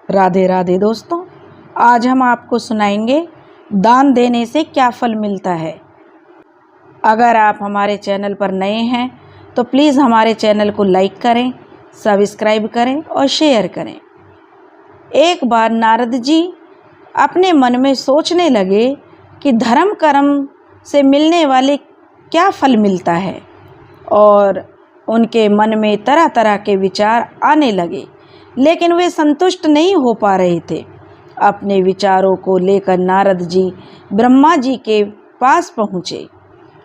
राधे राधे दोस्तों, आज हम आपको सुनाएंगे दान देने से क्या फल मिलता है। अगर आप हमारे चैनल पर नए हैं तो प्लीज़ हमारे चैनल को लाइक करें, सब्सक्राइब करें और शेयर करें। एक बार नारद जी अपने मन में सोचने लगे कि धर्म कर्म से मिलने वाले क्या फल मिलता है, और उनके मन में तरह तरह के विचार आने लगे, लेकिन वे संतुष्ट नहीं हो पा रहे थे। अपने विचारों को लेकर नारद जी ब्रह्मा जी के पास पहुँचे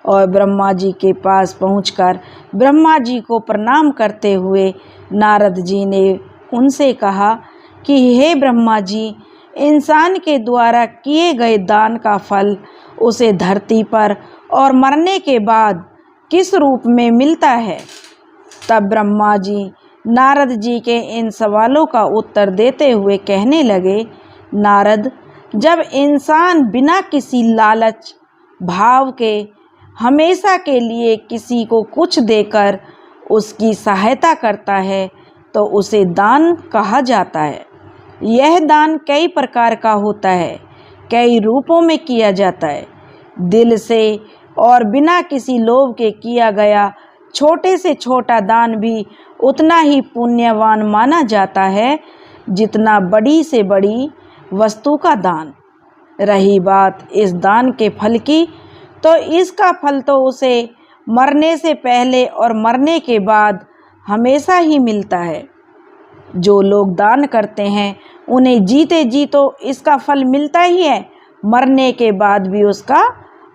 और ब्रह्मा जी के पास पहुंचकर ब्रह्मा जी को प्रणाम करते हुए नारद जी ने उनसे कहा कि हे ब्रह्मा जी, इंसान के द्वारा किए गए दान का फल उसे धरती पर और मरने के बाद किस रूप में मिलता है। तब ब्रह्मा जी नारद जी के इन सवालों का उत्तर देते हुए कहने लगे, नारद, जब इंसान बिना किसी लालच भाव के हमेशा के लिए किसी को कुछ देकर उसकी सहायता करता है तो उसे दान कहा जाता है। यह दान कई प्रकार का होता है, कई रूपों में किया जाता है। दिल से और बिना किसी लोभ के किया गया छोटे से छोटा दान भी उतना ही पुण्यवान माना जाता है जितना बड़ी से बड़ी वस्तु का दान। रही बात इस दान के फल की, तो इसका फल तो उसे मरने से पहले और मरने के बाद हमेशा ही मिलता है। जो लोग दान करते हैं उन्हें जीते जी तो इसका फल मिलता ही है, मरने के बाद भी उसका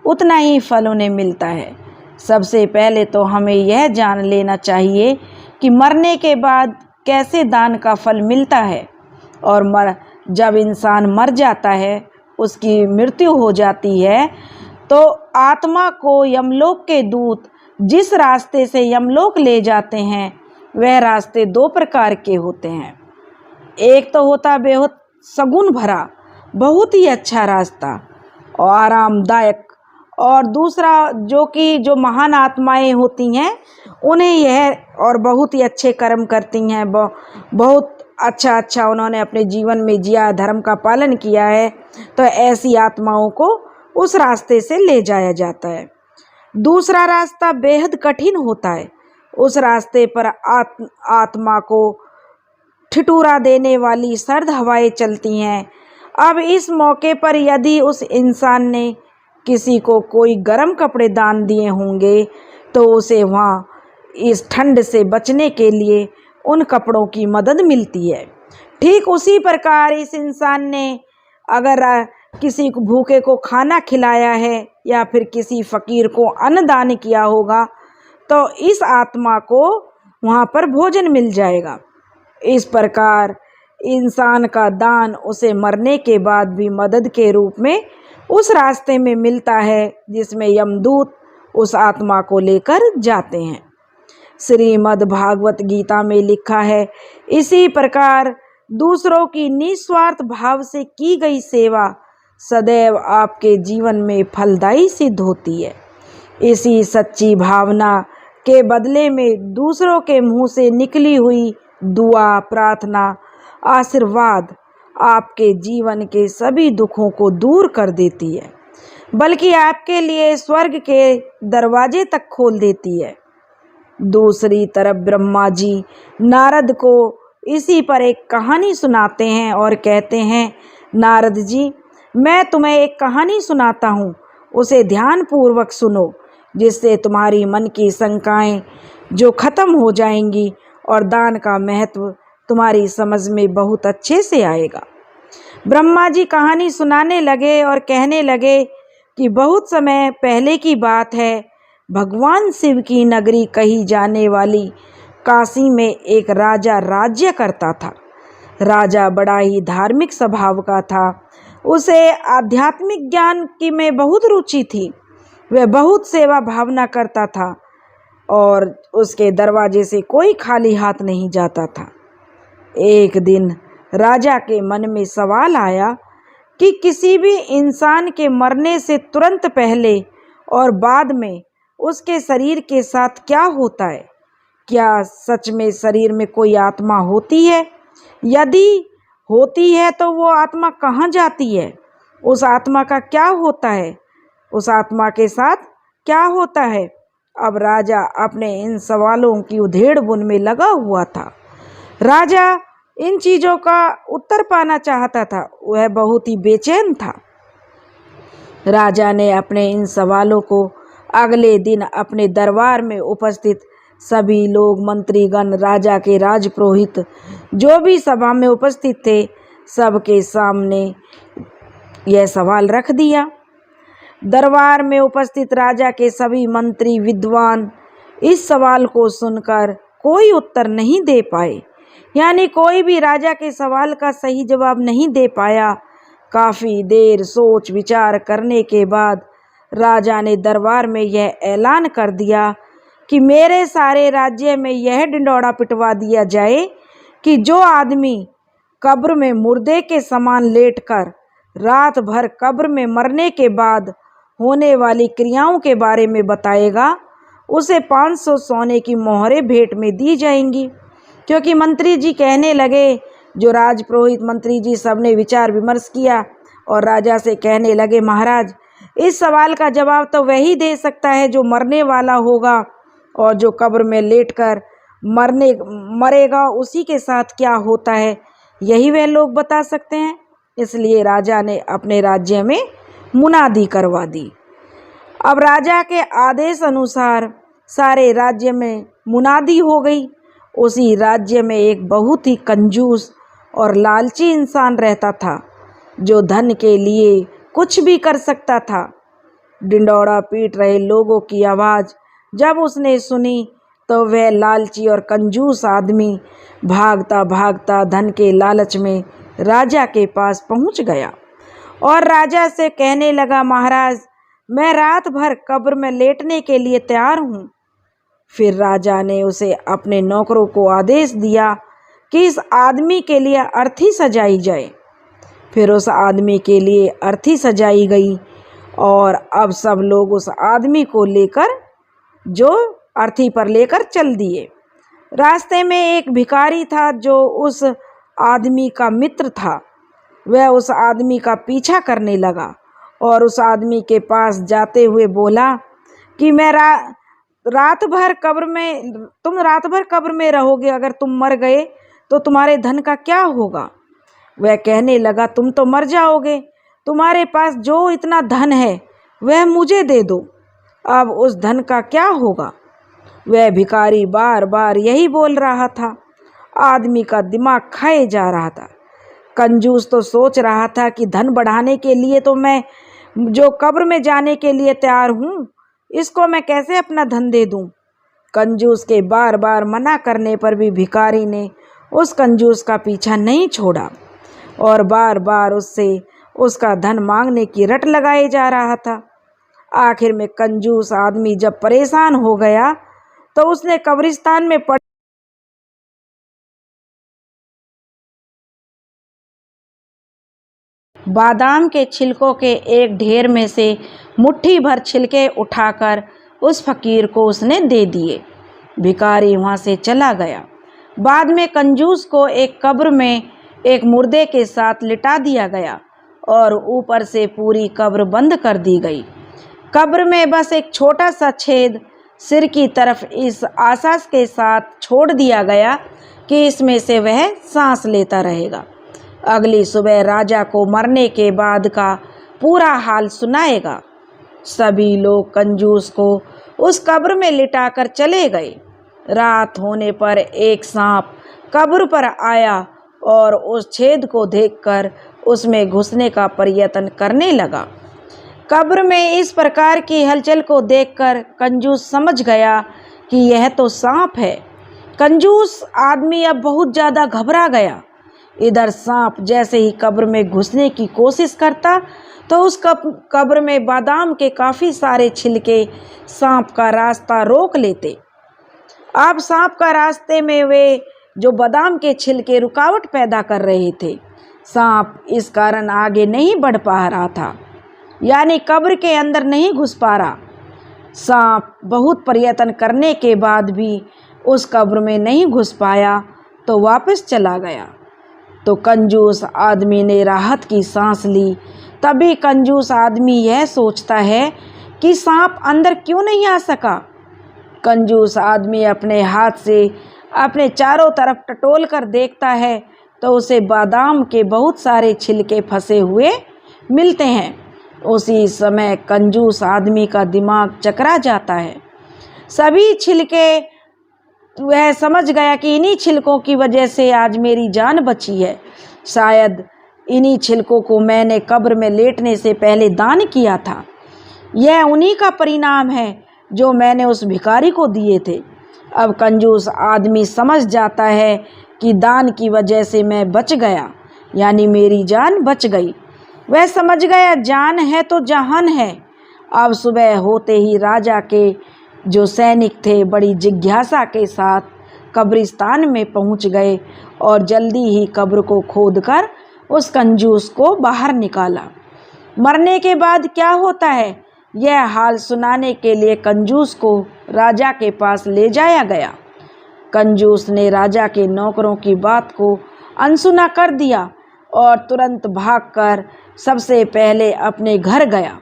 उतना ही फल उन्हें मिलता है। सबसे पहले तो हमें यह जान लेना चाहिए कि मरने के बाद कैसे दान का फल मिलता है। और जब इंसान मर जाता है, उसकी मृत्यु हो जाती है, तो आत्मा को यमलोक के दूत जिस रास्ते से यमलोक ले जाते हैं, वह रास्ते दो प्रकार के होते हैं। एक तो होता बेहद सगुन भरा, बहुत ही अच्छा रास्ता और आरामदायक, और दूसरा जो महान आत्माएं होती हैं उन्हें यह और बहुत ही अच्छे कर्म करती हैं, बहुत अच्छा उन्होंने अपने जीवन में जिया, धर्म का पालन किया है, तो ऐसी आत्माओं को उस रास्ते से ले जाया जाता है। दूसरा रास्ता बेहद कठिन होता है। उस रास्ते पर आत्मा को ठिठुरा देने वाली सर्द हवाएं चलती हैं। अब इस मौके पर यदि उस इंसान ने किसी को कोई गर्म कपड़े दान दिए होंगे तो उसे वहाँ इस ठंड से बचने के लिए उन कपड़ों की मदद मिलती है। ठीक उसी प्रकार इस इंसान ने अगर किसी भूखे को खाना खिलाया है या फिर किसी फकीर को अन्न दान किया होगा तो इस आत्मा को वहाँ पर भोजन मिल जाएगा। इस प्रकार इंसान का दान उसे मरने के बाद भी मदद के रूप में उस रास्ते में मिलता है जिसमें यमदूत उस आत्मा को लेकर जाते हैं। श्रीमद् भागवत गीता में लिखा है, इसी प्रकार दूसरों की निस्वार्थ भाव से की गई सेवा सदैव आपके जीवन में फलदायी सिद्ध होती है। इसी सच्ची भावना के बदले में दूसरों के मुंह से निकली हुई दुआ, प्रार्थना, आशीर्वाद आपके जीवन के सभी दुखों को दूर कर देती है, बल्कि आपके लिए स्वर्ग के दरवाजे तक खोल देती है। दूसरी तरफ ब्रह्मा जी नारद को इसी पर एक कहानी सुनाते हैं और कहते हैं, नारद जी, मैं तुम्हें एक कहानी सुनाता हूँ, उसे ध्यान पूर्वक सुनो, जिससे तुम्हारी मन की शंकाएं जो खत्म हो जाएंगी और दान का महत्व तुम्हारी समझ में बहुत अच्छे से आएगा। ब्रह्मा जी कहानी सुनाने लगे और कहने लगे कि बहुत समय पहले की बात है, भगवान शिव की नगरी कही जाने वाली काशी में एक राजा राज्य करता था। राजा बड़ा ही धार्मिक स्वभाव का था। उसे आध्यात्मिक ज्ञान की में बहुत रुचि थी। वह बहुत सेवा भावना करता था और उसके दरवाजे से कोई खाली हाथ नहीं जाता था। एक दिन राजा के मन में सवाल आया कि किसी भी इंसान के मरने से तुरंत पहले और बाद में उसके शरीर के साथ क्या होता है। क्या सच में शरीर में कोई आत्मा होती है? यदि होती है तो वो आत्मा कहाँ जाती है? उस आत्मा का क्या होता है? उस आत्मा के साथ क्या होता है? अब राजा अपने इन सवालों की उधेड़-बुन में लगा हुआ था। राजा इन चीज़ों का उत्तर पाना चाहता था। वह बहुत ही बेचैन था। राजा ने अपने इन सवालों को अगले दिन अपने दरबार में उपस्थित सभी लोग, मंत्रीगण, राजा के राजपुरोहित जो भी सभा में उपस्थित थे, सबके सामने यह सवाल रख दिया। दरबार में उपस्थित राजा के सभी मंत्री, विद्वान इस सवाल को सुनकर कोई उत्तर नहीं दे पाए, यानी कोई भी राजा के सवाल का सही जवाब नहीं दे पाया। काफ़ी देर सोच विचार करने के बाद राजा ने दरबार में यह ऐलान कर दिया कि मेरे सारे राज्य में यह ढिंढोरा पिटवा दिया जाए कि जो आदमी कब्र में मुर्दे के समान लेटकर रात भर कब्र में मरने के बाद होने वाली क्रियाओं के बारे में बताएगा, उसे 500 सोने की मोहरें भेंट में दी जाएंगी। क्योंकि मंत्री जी कहने लगे, जो राजपुरोहित मंत्री जी सबने विचार विमर्श किया और राजा से कहने लगे, महाराज, इस सवाल का जवाब तो वही दे सकता है जो मरने वाला होगा, और जो कब्र में लेटकर मरेगा उसी के साथ क्या होता है यही वह लोग बता सकते हैं। इसलिए राजा ने अपने राज्य में मुनादी करवा दी। अब राजा के आदेश अनुसार सारे राज्य में मुनादी हो गई। उसी राज्य में एक बहुत ही कंजूस और लालची इंसान रहता था, जो धन के लिए कुछ भी कर सकता था। ढिंढोरा पीट रहे लोगों की आवाज़ जब उसने सुनी तो वह लालची और कंजूस आदमी भागता भागता धन के लालच में राजा के पास पहुंच गया और राजा से कहने लगा, महाराज, मैं रात भर कब्र में लेटने के लिए तैयार हूँ। फिर राजा ने उसे अपने नौकरों को आदेश दिया कि इस आदमी के लिए अर्थी सजाई जाए। फिर उस आदमी के लिए अर्थी सजाई गई और अब सब लोग उस आदमी को लेकर जो अर्थी पर लेकर चल दिए। रास्ते में एक भिखारी था जो उस आदमी का मित्र था। वह उस आदमी का पीछा करने लगा और उस आदमी के पास जाते हुए बोला कि मैं रात भर कब्र में रहोगे, अगर तुम मर गए तो तुम्हारे धन का क्या होगा? वह कहने लगा, तुम तो मर जाओगे, तुम्हारे पास जो इतना धन है वह मुझे दे दो, अब उस धन का क्या होगा? वह भिखारी बार बार यही बोल रहा था। आदमी का दिमाग खाए जा रहा था। कंजूस तो सोच रहा था कि धन बढ़ाने के लिए तो मैं जो कब्र में जाने के लिए तैयार हूँ, इसको मैं कैसे अपना धन दे दूँ? कंजूस के बार बार मना करने पर भी भिखारी ने उस कंजूस का पीछा नहीं छोड़ा और बार बार उससे उसका धन मांगने की रट लगाए जा रहा था। आखिर में कंजूस आदमी जब परेशान हो गया तो उसने कब्रिस्तान में बादाम के छिलकों के एक ढेर में से मुट्ठी भर छिलके उठाकर उस फकीर को उसने दे दिए। भिखारी वहाँ से चला गया। बाद में कंजूस को एक कब्र में एक मुर्दे के साथ लिटा दिया गया और ऊपर से पूरी कब्र बंद कर दी गई। कब्र में बस एक छोटा सा छेद सिर की तरफ इस आशा के साथ छोड़ दिया गया कि इसमें से वह सांस लेता रहेगा। अगली सुबह राजा को मरने के बाद का पूरा हाल सुनाएगा। सभी लोग कंजूस को उस कब्र में लिटाकर चले गए। रात होने पर एक सांप कब्र पर आया और उस छेद को देखकर उसमें घुसने का प्रयत्न करने लगा। कब्र में इस प्रकार की हलचल को देखकर कंजूस समझ गया कि यह तो सांप है। कंजूस आदमी अब बहुत ज़्यादा घबरा गया। इधर सांप जैसे ही कब्र में घुसने की कोशिश करता तो उस कब्र में बादाम के काफ़ी सारे छिलके सांप का रास्ता रोक लेते। अब सांप का रास्ते में वे जो बादाम के छिलके रुकावट पैदा कर रहे थे। सांप इस कारण आगे नहीं बढ़ पा रहा था, यानी कब्र के अंदर नहीं घुस पा रहा। सांप बहुत प्रयत्न करने के बाद भी उस कब्र में नहीं घुस पाया तो वापस चला गया। तो कंजूस आदमी ने राहत की सांस ली। तभी कंजूस आदमी यह सोचता है कि सांप अंदर क्यों नहीं आ सका। कंजूस आदमी अपने हाथ से अपने चारों तरफ टटोल कर देखता है तो उसे बादाम के बहुत सारे छिलके फंसे हुए मिलते हैं। उसी समय कंजूस आदमी का दिमाग चकरा जाता है। सभी छिलके, वह समझ गया कि इन्हीं छिलकों की वजह से आज मेरी जान बची है। शायद इन्हीं छिलकों को मैंने कब्र में लेटने से पहले दान किया था। यह उन्हीं का परिणाम है जो मैंने उस भिखारी को दिए थे। अब कंजूस आदमी समझ जाता है कि दान की वजह से मैं बच गया, यानी मेरी जान बच गई। वह समझ गया जान है तो जहान है। अब सुबह होते ही राजा के जो सैनिक थे बड़ी जिज्ञासा के साथ कब्रिस्तान में पहुंच गए और जल्दी ही कब्र को खोदकर उस कंजूस को बाहर निकाला। मरने के बाद क्या होता है यह हाल सुनाने के लिए कंजूस को राजा के पास ले जाया गया। कंजूस ने राजा के नौकरों की बात को अनसुना कर दिया और तुरंत भागकर सबसे पहले अपने घर गया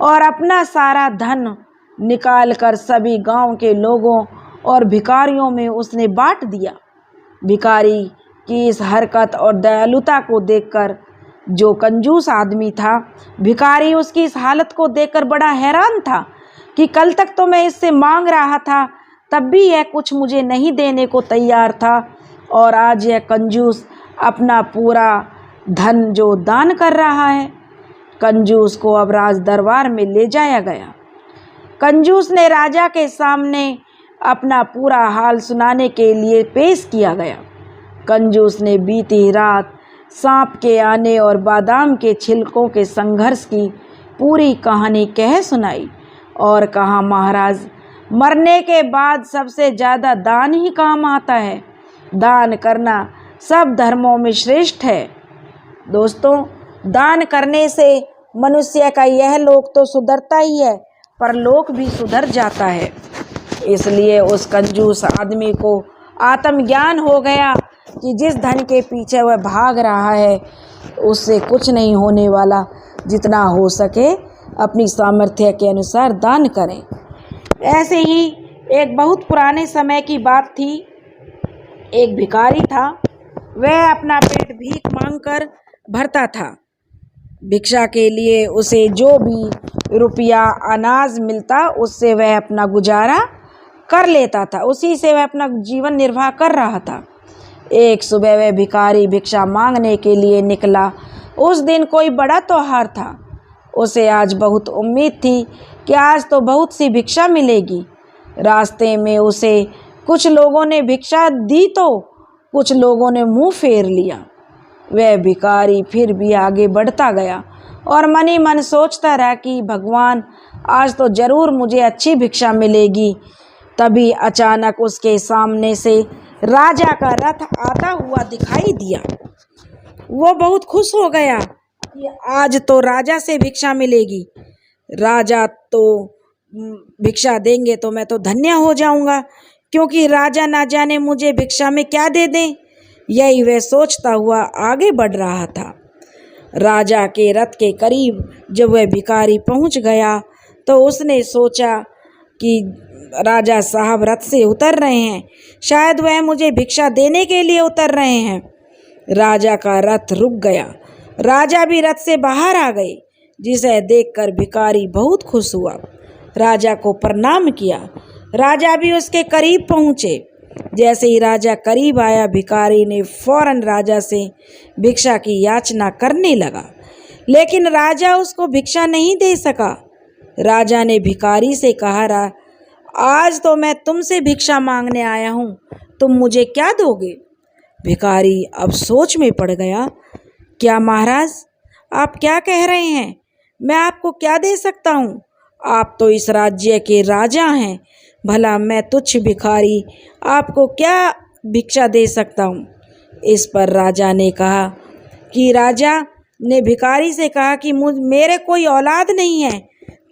और अपना सारा धन निकालकर सभी गांव के लोगों और भिखारियों में उसने बांट दिया। भिखारी की इस हरकत और दयालुता को देखकर जो कंजूस आदमी था, भिखारी उसकी इस हालत को देखकर बड़ा हैरान था कि कल तक तो मैं इससे मांग रहा था, तब भी यह कुछ मुझे नहीं देने को तैयार था, और आज यह कंजूस अपना पूरा धन जो दान कर रहा है। कंजूस को अब राज दरबार में ले जाया गया। कंजूस ने राजा के सामने अपना पूरा हाल सुनाने के लिए पेश किया गया। कंजूस ने बीती रात सांप के आने और बादाम के छिलकों के संघर्ष की पूरी कहानी कह सुनाई और कहा, महाराज, मरने के बाद सबसे ज़्यादा दान ही काम आता है। दान करना सब धर्मों में श्रेष्ठ है। दोस्तों, दान करने से मनुष्य का यह लोक तो सुधरता ही है, पर लोक भी सुधर जाता है। इसलिए उस कंजूस आदमी को आत्मज्ञान हो गया कि जिस धन के पीछे वह भाग रहा है उससे कुछ नहीं होने वाला। जितना हो सके अपनी सामर्थ्य के अनुसार दान करें। ऐसे ही एक बहुत पुराने समय की बात थी। एक भिखारी था। वह अपना पेट भीख मांगकर भरता था। भिक्षा के लिए उसे जो भी रुपया अनाज मिलता उससे वह अपना गुजारा कर लेता था। उसी से वह अपना जीवन निर्वाह कर रहा था। एक सुबह वह भिखारी भिक्षा मांगने के लिए निकला। उस दिन कोई बड़ा त्योहार था। उसे आज बहुत उम्मीद थी कि आज तो बहुत सी भिक्षा मिलेगी। रास्ते में उसे कुछ लोगों ने भिक्षा दी तो कुछ लोगों ने मुंह फेर लिया। वह भिखारी फिर भी आगे बढ़ता गया और मन ही मन सोचता रहा कि भगवान, आज तो ज़रूर मुझे अच्छी भिक्षा मिलेगी। तभी अचानक उसके सामने से राजा का रथ आता हुआ दिखाई दिया। वो बहुत खुश हो गया कि आज तो राजा से भिक्षा मिलेगी। राजा तो भिक्षा देंगे तो मैं तो धन्य हो जाऊंगा, क्योंकि राजा ना जाने मुझे भिक्षा में क्या दे दें। यही वह सोचता हुआ आगे बढ़ रहा था। राजा के रथ के करीब जब वह भिखारी पहुंच गया तो उसने सोचा कि राजा साहब रथ से उतर रहे हैं, शायद वह मुझे भिक्षा देने के लिए उतर रहे हैं। राजा का रथ रुक गया। राजा भी रथ से बाहर आ गए, जिसे देखकर भिखारी बहुत खुश हुआ। राजा को प्रणाम किया। राजा भी उसके करीब पहुँचे। जैसे ही राजा करीब आया, भिखारी ने फौरन राजा से भिक्षा की याचना करने लगा, लेकिन राजा उसको भिक्षा नहीं दे सका। राजा ने भिखारी से कहा, आज तो मैं तुमसे भिक्षा मांगने आया हूँ, तुम मुझे क्या दोगे? भिखारी अब सोच में पड़ गया। क्या महाराज, आप क्या कह रहे हैं? मैं आपको क्या दे सकता हूँ? आप तो इस राज्य के राजा हैं। भला मैं तुच्छ भिखारी आपको क्या भिक्षा दे सकता हूँ? इस पर राजा ने कहा कि राजा ने भिखारी से कहा कि मेरे कोई औलाद नहीं है,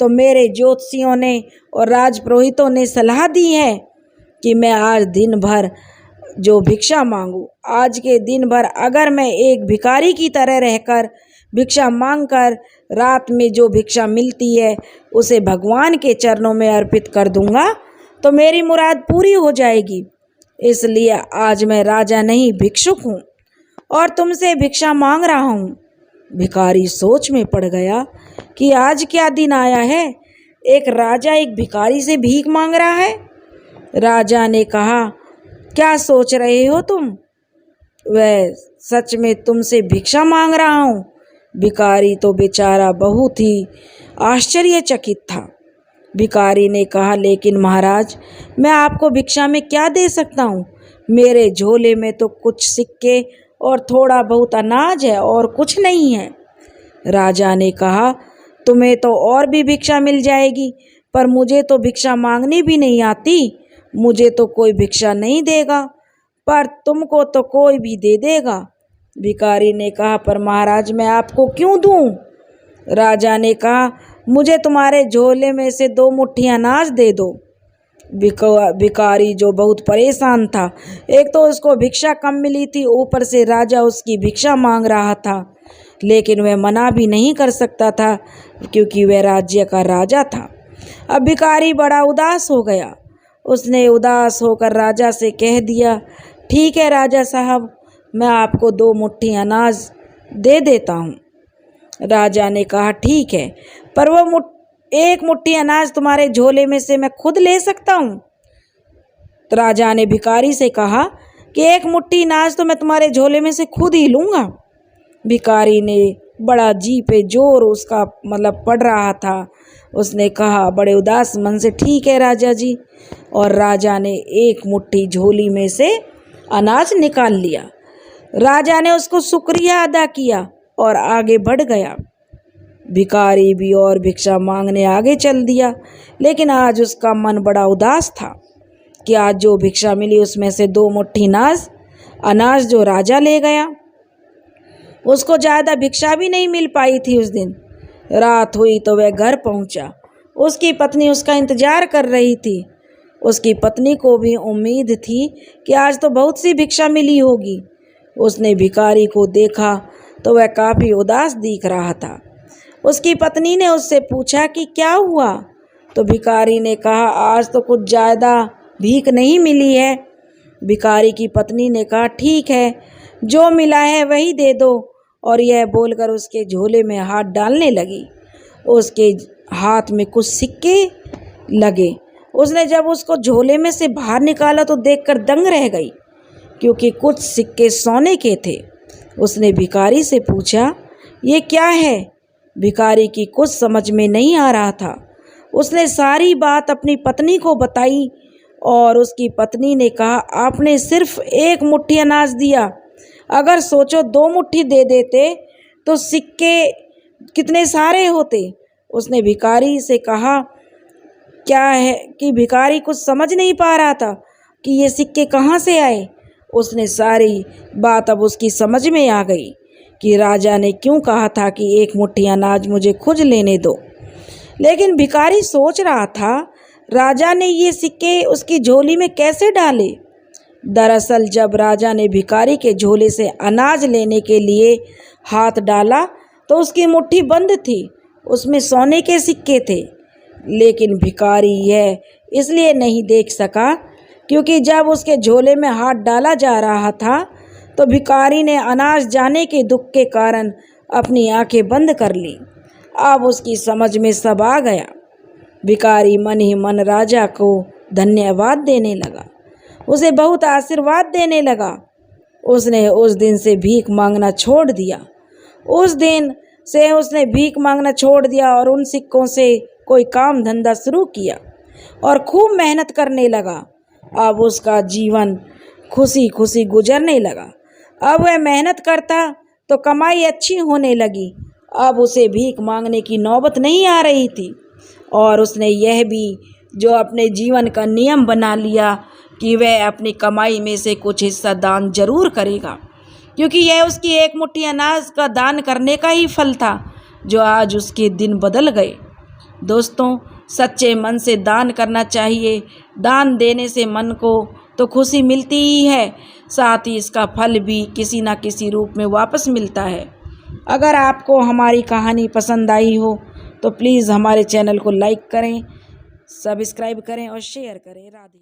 तो मेरे ज्योतिषियों ने और राजपुरोहितों ने सलाह दी है कि मैं आज दिन भर जो भिक्षा मांगूं। आज के दिन भर अगर मैं एक भिखारी की तरह रहकर भिक्षा मांगकर रात में जो भिक्षा मिलती है उसे भगवान के चरणों में अर्पित कर दूंगा तो मेरी मुराद पूरी हो जाएगी। इसलिए आज मैं राजा नहीं भिक्षुक हूँ और तुमसे भिक्षा मांग रहा हूँ। भिखारी सोच में पड़ गया कि आज क्या दिन आया है, एक राजा एक भिखारी से भीख मांग रहा है। राजा ने कहा, क्या सोच रहे हो तुम? वह सच में तुमसे भिक्षा मांग रहा हूँ। भिखारी तो बेचारा बहुत ही आश्चर्यचकित था। भिखारी ने कहा, लेकिन महाराज, मैं आपको भिक्षा में क्या दे सकता हूँ? मेरे झोले में तो कुछ सिक्के और थोड़ा बहुत अनाज है और कुछ नहीं है। राजा ने कहा, तुम्हें तो और भी भिक्षा मिल जाएगी, पर मुझे तो भिक्षा मांगनी भी नहीं आती। मुझे तो कोई भिक्षा नहीं देगा, पर तुमको तो कोई भी दे देगा। भिखारी ने कहा, पर महाराज, मैं आपको क्यों दूं? राजा ने कहा, मुझे तुम्हारे झोले में से 2 मुट्ठी अनाज दे दो। भिखारी जो बहुत परेशान था, एक तो उसको भिक्षा कम मिली थी, ऊपर से राजा उसकी भिक्षा मांग रहा था, लेकिन वह मना भी नहीं कर सकता था क्योंकि वह राज्य का राजा था। अब भिखारी बड़ा उदास हो गया। उसने उदास होकर राजा से कह दिया, ठीक है राजा साहब, मैं आपको 2 मुट्ठी अनाज दे देता हूँ। राजा ने कहा, ठीक है, पर वो 1 मुट्ठी अनाज तुम्हारे झोले में से मैं खुद ले सकता हूँ? तो राजा ने भिखारी से कहा कि 1 मुट्ठी अनाज तो मैं तुम्हारे झोले में से खुद ही लूँगा। भिखारी ने बड़ा जी पे जोर उसका पड़ रहा था। उसने कहा बड़े उदास मन से, ठीक है राजा जी। और राजा ने 1 मुट्ठी झोली में से अनाज निकाल लिया। राजा ने उसको शुक्रिया अदा किया और आगे बढ़ गया। भिखारी भी और भिक्षा मांगने आगे चल दिया, लेकिन आज उसका मन बड़ा उदास था कि आज जो भिक्षा मिली उसमें से 2 मुट्ठी अनाज जो राजा ले गया। उसको ज़्यादा भिक्षा भी नहीं मिल पाई थी उस दिन। रात हुई तो वह घर पहुंचा। उसकी पत्नी उसका इंतजार कर रही थी। उसकी पत्नी को भी उम्मीद थी कि आज तो बहुत सी भिक्षा मिली होगी। उसने भिखारी को देखा तो वह काफ़ी उदास दिख रहा था। उसकी पत्नी ने उससे पूछा कि क्या हुआ? तो भिखारी ने कहा, आज तो कुछ ज़्यादा भीख नहीं मिली है। भिखारी की पत्नी ने कहा, ठीक है, जो मिला है वही दे दो। और यह बोलकर उसके झोले में हाथ डालने लगी। उसके हाथ में कुछ सिक्के लगे। उसने जब उसको झोले में से बाहर निकाला तो देखकर दंग रह गई, क्योंकि कुछ सिक्के सोने के थे। उसने भिखारी से पूछा, ये क्या है? भिखारी की कुछ समझ में नहीं आ रहा था। उसने सारी बात अपनी पत्नी को बताई और उसकी पत्नी ने कहा, आपने सिर्फ 1 मुट्ठी अनाज दिया, अगर सोचो 2 मुट्ठी दे देते तो सिक्के कितने सारे होते। उसने भिखारी से कहा, क्या है कि भिखारी कुछ समझ नहीं पा रहा था कि ये सिक्के कहाँ से आए। उसने सारी बात अब उसकी समझ में आ गई कि राजा ने क्यों कहा था कि 1 मुट्ठी अनाज मुझे खुद लेने दो। लेकिन भिखारी सोच रहा था, राजा ने ये सिक्के उसकी झोली में कैसे डाले। दरअसल जब राजा ने भिखारी के झोले से अनाज लेने के लिए हाथ डाला तो उसकी मुट्ठी बंद थी, उसमें सोने के सिक्के थे। लेकिन भिखारी यह इसलिए नहीं देख सका क्योंकि जब उसके झोले में हाथ डाला जा रहा था तो भिखारी ने अनाज जाने के दुख के कारण अपनी आंखें बंद कर लीं। अब उसकी समझ में सब आ गया। भिखारी मन ही मन राजा को धन्यवाद देने लगा, उसे बहुत आशीर्वाद देने लगा। उसने उस दिन से भीख मांगना छोड़ दिया। उस दिन से उसने भीख मांगना छोड़ दिया और उन सिक्कों से कोई काम धंधा शुरू किया और खूब मेहनत करने लगा। अब उसका जीवन खुशी खुशी गुजरने लगा। अब वह मेहनत करता तो कमाई अच्छी होने लगी। अब उसे भीख मांगने की नौबत नहीं आ रही थी और उसने यह भी जो अपने जीवन का नियम बना लिया कि वह अपनी कमाई में से कुछ हिस्सा दान जरूर करेगा, क्योंकि यह उसकी 1 मुट्ठी अनाज का दान करने का ही फल था जो आज उसके दिन बदल गए। दोस्तों, सच्चे मन से दान करना चाहिए। दान देने से मन को तो खुशी मिलती ही है, साथ ही इसका फल भी किसी न किसी रूप में वापस मिलता है। अगर आपको हमारी कहानी पसंद आई हो तो प्लीज़ हमारे चैनल को लाइक करें, सब्सक्राइब करें और शेयर करें। राधे।